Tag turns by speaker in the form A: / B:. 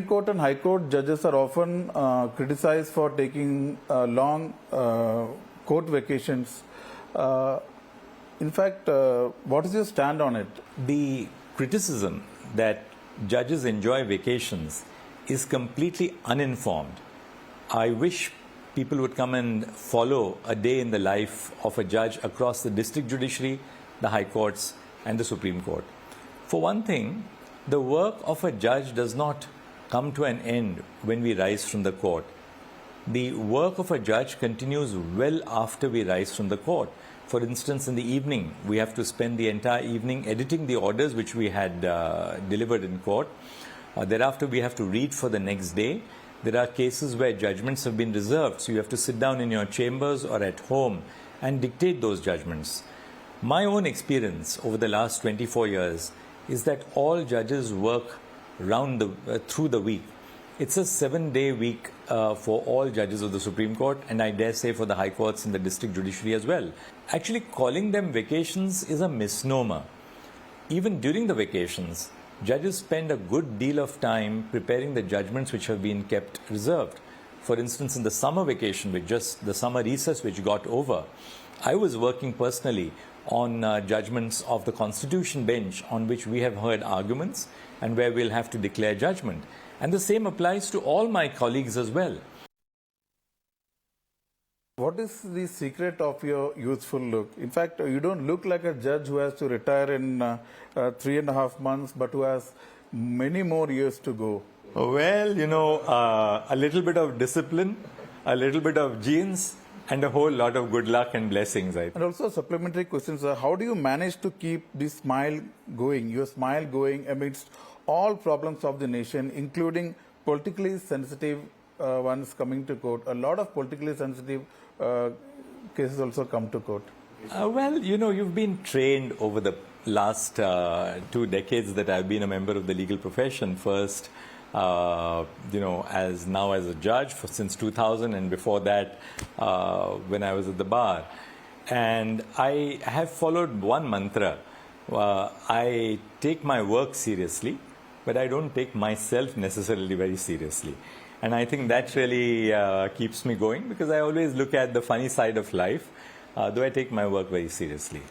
A: Court and High Court judges are often criticized for taking long court vacations. In fact, what is your stand on it?
B: The criticism that judges enjoy vacations is completely uninformed. I wish people would come and follow a day in the life of a judge across the district judiciary, the high courts, and the Supreme Court. For one thing, the work of a judge does not come to an end when we rise from the court. The work of a judge continues well after we rise from the court. For instance, in the evening, we have to spend the entire evening editing the orders which we had delivered in court. Thereafter, we have to read for the next day. There are cases where judgments have been reserved, so you have to sit down in your chambers or at home and dictate those judgments. My own experience over the last 24 years is that all judges work through the week. It's a 7-day week for all judges of the Supreme Court, and I dare say for the high courts and the district judiciary as well. Actually, calling them vacations is a misnomer. Even during the vacations, judges spend a good deal of time preparing the judgments which have been kept reserved. For instance, in the summer vacation, the summer recess which got over, I was working personally on judgments of the Constitution bench on which we have heard arguments and where we'll have to declare judgment. And the same applies to all my colleagues as well.
A: What is the secret of your youthful look? In fact, you don't look like a judge who has to retire in 3.5 months, but who has many more years to go.
B: Well, a little bit of discipline, a little bit of genes, and a whole lot of good luck and blessings, I think.
A: And also supplementary questions are, how do you manage to keep this smile going, your smile going amidst all problems of the nation, including politically sensitive ones coming to court? A lot of politically sensitive cases also come to court.
B: Well, you've been trained over the last 2 decades that I've been a member of the legal profession. First, as a judge since 2000, and before that, when I was at the bar. And I have followed one mantra. I take my work seriously, but I don't take myself necessarily very seriously. And I think that really keeps me going, because I always look at the funny side of life, though I take my work very seriously.